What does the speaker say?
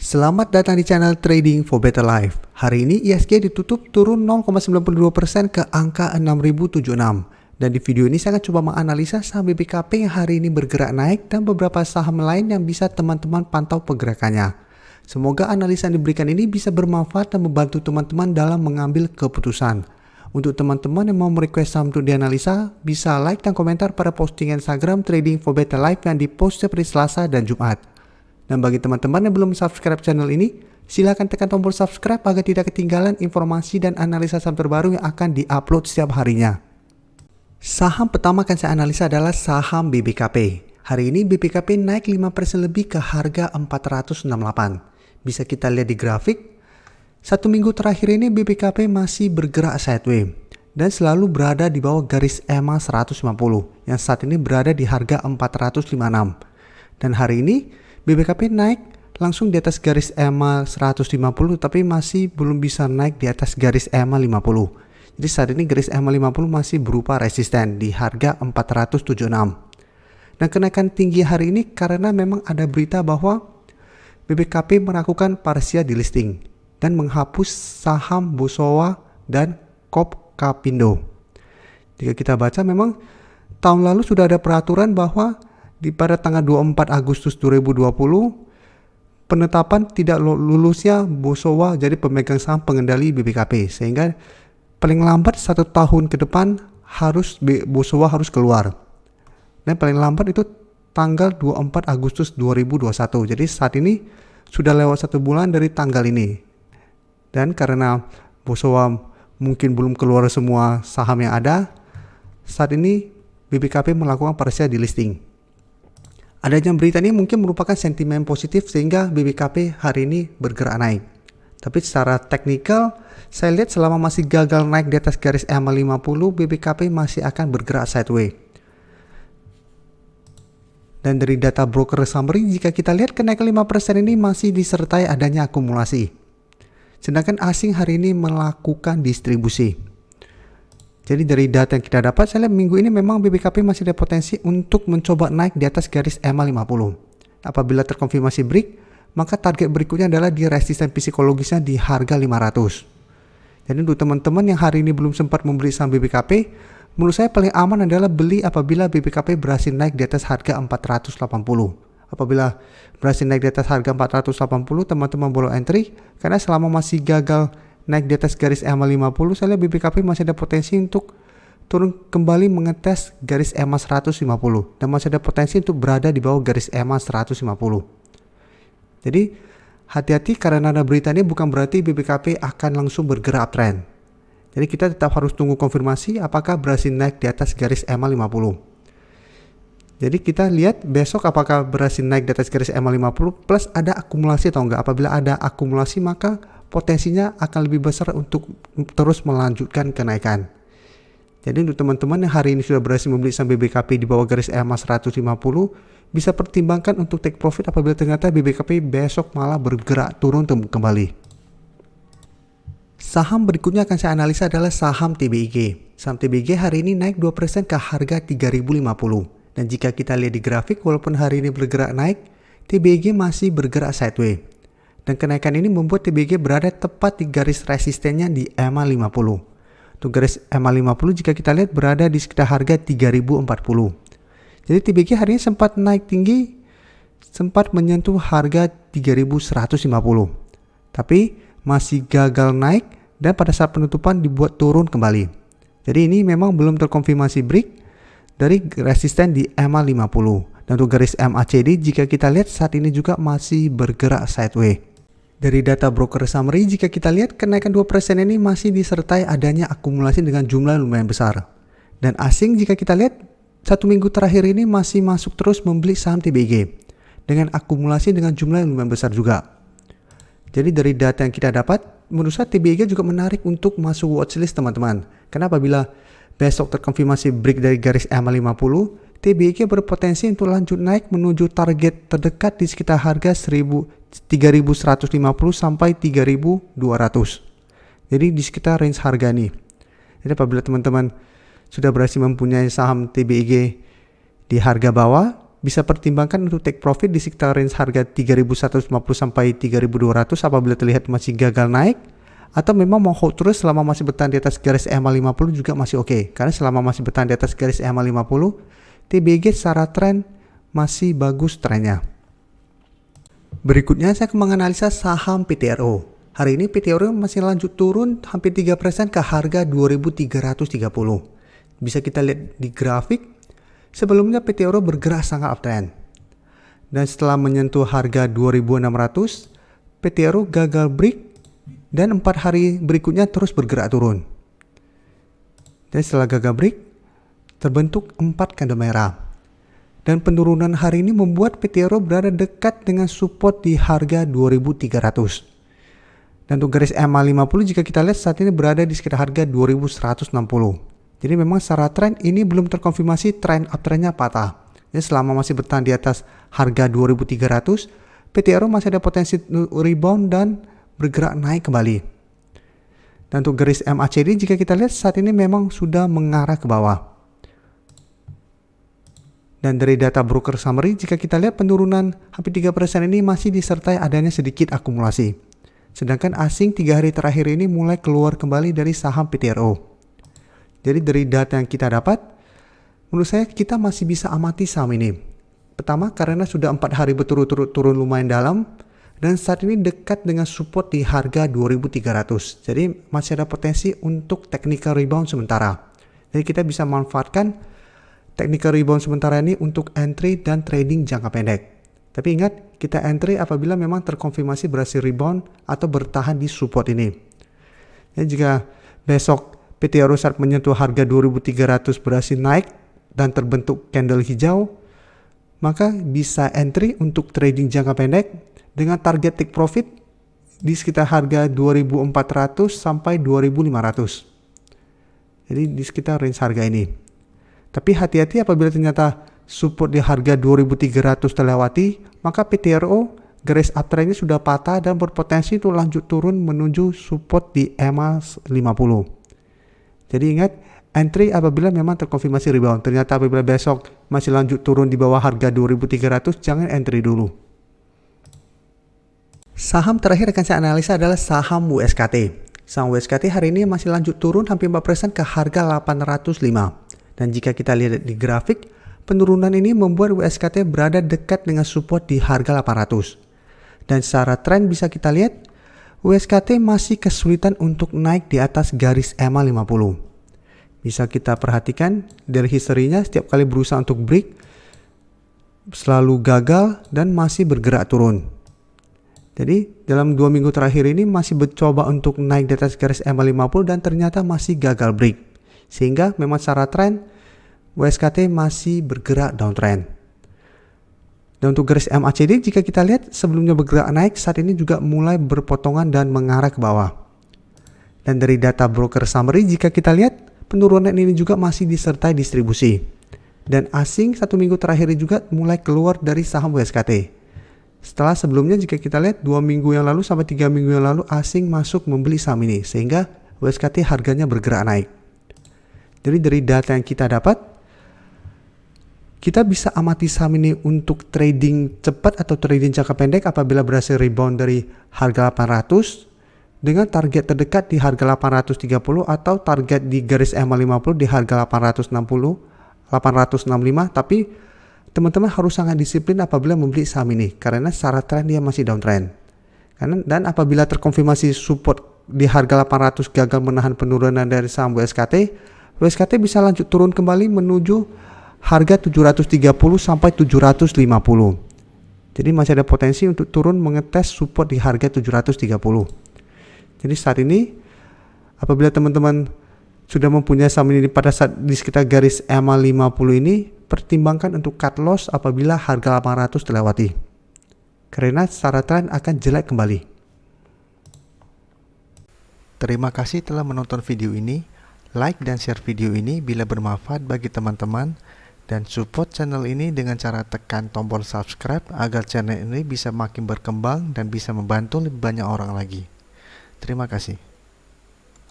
Selamat datang di channel Trading for Better Life. Hari ini ISG ditutup turun 0,92% ke angka 6076. Dan di video ini saya akan coba menganalisa saham BBKP yang hari ini bergerak naik dan beberapa saham lain yang bisa teman-teman pantau pergerakannya. Semoga analisa yang diberikan ini bisa bermanfaat dan membantu teman-teman dalam mengambil keputusan. Untuk teman-teman yang mau merequest saham untuk dianalisa, bisa like dan komentar pada postingan Instagram Trading for Better Life yang dipost seperti Selasa dan Jumat. Dan bagi teman-teman yang belum subscribe channel ini, silakan tekan tombol subscribe agar tidak ketinggalan informasi dan analisa saham terbaru yang akan diupload setiap harinya. Saham pertama akan saya analisa adalah saham BBKP. Hari ini BBKP naik 5% lebih ke harga 468. Bisa kita lihat di grafik. Satu minggu terakhir ini BBKP masih bergerak sideways dan selalu berada di bawah garis EMA 150 yang saat ini berada di harga 456. Dan hari ini BBKP naik langsung di atas garis EMA 150 tapi masih belum bisa naik di atas garis EMA 50. Jadi saat ini garis EMA 50 masih berupa resisten di harga 476. Dan kenaikan tinggi hari ini karena memang ada berita bahwa BBKP melakukan partial delisting dan menghapus saham Bosowa dan Kopkapindo. Jika kita baca memang tahun lalu sudah ada peraturan bahwa pada tanggal 24 Agustus 2020 penetapan tidak lulusnya Bosowa jadi pemegang saham pengendali BBKP, sehingga paling lambat 1 tahun ke depan Bosowa harus keluar, dan paling lambat itu tanggal 24 Agustus 2021. Jadi saat ini sudah lewat 1 bulan dari tanggal ini, dan karena Bosowa mungkin belum keluar semua saham yang ada, saat ini BBKP melakukan partial delisting. Adanya berita ini mungkin merupakan sentimen positif sehingga BBKP hari ini bergerak naik. Tapi secara teknikal, saya lihat selama masih gagal naik di atas garis EMA 50, BBKP masih akan bergerak sideways. Dan dari data broker summary, jika kita lihat kenaikan 5% ini masih disertai adanya akumulasi. Sedangkan asing hari ini melakukan distribusi. Jadi dari data yang kita dapat, saya lihat minggu ini memang BBKP masih ada potensi untuk mencoba naik di atas garis EMA 50. Apabila terkonfirmasi break, maka target berikutnya adalah di resisten psikologisnya di harga 500. Jadi untuk teman-teman yang hari ini belum sempat membeli saham BBKP, menurut saya paling aman adalah beli apabila BBKP berhasil naik di atas harga 480. Apabila berhasil naik di atas harga 480, teman-teman boleh entry, karena selama masih gagal naik di atas garis EMA 50, saya lihat BBKP masih ada potensi untuk turun kembali mengetes garis EMA 150 dan masih ada potensi untuk berada di bawah garis EMA 150. Jadi hati-hati karena ada berita ini bukan berarti BBKP akan langsung bergerak uptrend. Jadi kita tetap harus tunggu konfirmasi apakah berhasil naik di atas garis EMA 50. Jadi kita lihat besok apakah berhasil naik di atas garis EMA 50 plus ada akumulasi atau enggak. Apabila ada akumulasi maka potensinya akan lebih besar untuk terus melanjutkan kenaikan. Jadi untuk teman-teman yang hari ini sudah berhasil membeli saham BBKP di bawah garis EMA 150, bisa pertimbangkan untuk take profit apabila ternyata BBKP besok malah bergerak turun kembali. Saham berikutnya akan saya analisa adalah saham TBIG. Saham TBIG hari ini naik 2% ke harga 3050. Dan jika kita lihat di grafik, walaupun hari ini bergerak naik, TBIG masih bergerak sideways. Dan kenaikan ini membuat TBIG berada tepat di garis resistennya di EMA 50. Untuk garis EMA 50 jika kita lihat berada di sekitar harga 3040. Jadi TBIG hari ini sempat naik tinggi, sempat menyentuh harga 3150. Tapi masih gagal naik dan pada saat penutupan dibuat turun kembali. Jadi ini memang belum terkonfirmasi break dari resisten di EMA 50. Dan untuk garis MACD jika kita lihat saat ini juga masih bergerak sideways. Dari data broker summary, jika kita lihat kenaikan 2% ini masih disertai adanya akumulasi dengan jumlah lumayan besar. Dan asing jika kita lihat 1 minggu terakhir ini masih masuk terus membeli saham TBIG dengan akumulasi dengan jumlah yang lumayan besar juga. Jadi dari data yang kita dapat, menurut saya TBIG juga menarik untuk masuk watchlist teman-teman. Karena apabila besok terkonfirmasi break dari garis EMA 50, TBIG berpotensi untuk lanjut naik menuju target terdekat di sekitar harga 3.150 sampai 3.200. Jadi di sekitar range harga nih. Jadi apabila teman-teman sudah berhasil mempunyai saham TBIG di harga bawah, bisa pertimbangkan untuk take profit di sekitar range harga 3.150 sampai 3.200 apabila terlihat masih gagal naik, atau memang mau hold terus selama masih bertahan di atas garis EMA 50 juga masih oke. Karena selama masih bertahan di atas garis EMA 50, TBG secara tren masih bagus trennya. Berikutnya saya akan menganalisa saham PTRO. Hari ini PTRO masih lanjut turun hampir 3% ke harga 2.330. Bisa kita lihat di grafik. Sebelumnya PTRO bergerak sangat uptrend. Dan setelah menyentuh harga 2.600, PTRO gagal break dan 4 hari berikutnya terus bergerak turun. Dan setelah gagal break, terbentuk 4 candle merah. Dan penurunan hari ini membuat PTRO berada dekat dengan support di harga 2.300. Dan untuk garis EMA 50 jika kita lihat saat ini berada di sekitar harga 2.160. Jadi memang secara tren ini belum terkonfirmasi tren uptrendnya patah. Jadi selama masih bertahan di atas harga 2.300, PTRO masih ada potensi rebound dan bergerak naik kembali. Dan untuk garis MACD jika kita lihat saat ini memang sudah mengarah ke bawah. Dan dari data broker summary jika kita lihat penurunan hampir 3% ini masih disertai adanya sedikit akumulasi. Sedangkan asing 3 hari terakhir ini mulai keluar kembali dari saham PTRO. Jadi dari data yang kita dapat, menurut saya kita masih bisa amati saham ini. Pertama karena sudah 4 hari berturut-turut turun lumayan dalam, dan saat ini dekat dengan support di harga 2.300. Jadi masih ada potensi untuk technical rebound sementara. Jadi kita bisa manfaatkan technical rebound sementara ini untuk entry dan trading jangka pendek. Tapi ingat, kita entry apabila memang terkonfirmasi berhasil rebound atau bertahan di support ini. Dan jika besok PTRO saat menyentuh harga 2.300 berhasil naik dan terbentuk candle hijau, maka bisa entry untuk trading jangka pendek dengan target take profit di sekitar harga 2.400 sampai 2.500. Jadi di sekitar range harga ini. Tapi hati-hati apabila ternyata support di harga 2.300 terlewati, maka PTRO garis uptrendnya sudah patah dan berpotensi untuk lanjut turun menuju support di EMA 50. Jadi ingat, entry apabila memang terkonfirmasi rebound. Ternyata apabila besok masih lanjut turun di bawah harga 2.300, jangan entry dulu. Saham terakhir akan saya analisa adalah saham WSKT. Saham WSKT hari ini masih lanjut turun hampir 4% ke harga 805. Dan jika kita lihat di grafik, penurunan ini membuat WSKT berada dekat dengan support di harga 800. Dan secara tren bisa kita lihat, WSKT masih kesulitan untuk naik di atas garis EMA 50. Bisa kita perhatikan dari historinya setiap kali berusaha untuk break selalu gagal dan masih bergerak turun. Jadi dalam 2 minggu terakhir ini masih mencoba untuk naik di atas garis EMA 50 dan ternyata masih gagal break. Sehingga memang secara tren WSKT masih bergerak downtrend. Dan untuk garis MACD jika kita lihat sebelumnya bergerak naik, saat ini juga mulai berpotongan dan mengarah ke bawah. Dan dari data broker summary jika kita lihat penurunan ini juga masih disertai distribusi. Dan asing 1 minggu terakhir juga mulai keluar dari saham WSKT. Setelah sebelumnya jika kita lihat 2 minggu yang lalu sampai 3 minggu yang lalu asing masuk membeli saham ini sehingga WSKT harganya bergerak naik. Jadi dari data yang kita dapat, kita bisa amati saham ini untuk trading cepat atau trading jangka pendek apabila berhasil rebound dari harga 800 dengan target terdekat di harga 830 atau target di garis EMA 50 di harga 865, tapi teman-teman harus sangat disiplin apabila membeli saham ini karena secara tren dia masih downtrend. Dan apabila terkonfirmasi support di harga 800 gagal menahan penurunan dari saham WSKT bisa lanjut turun kembali menuju harga 730 sampai 750. Jadi masih ada potensi untuk turun mengetes support di harga 730. Jadi saat ini apabila teman-teman sudah mempunyai saham ini pada saat di sekitar garis EMA 50 ini, pertimbangkan untuk cut loss apabila harga 800 terlewati. Karena secara tren akan jelek kembali. Terima kasih telah menonton video ini. Like dan share video ini bila bermanfaat bagi teman-teman. Dan support channel ini dengan cara tekan tombol subscribe agar channel ini bisa makin berkembang dan bisa membantu lebih banyak orang lagi. Terima kasih.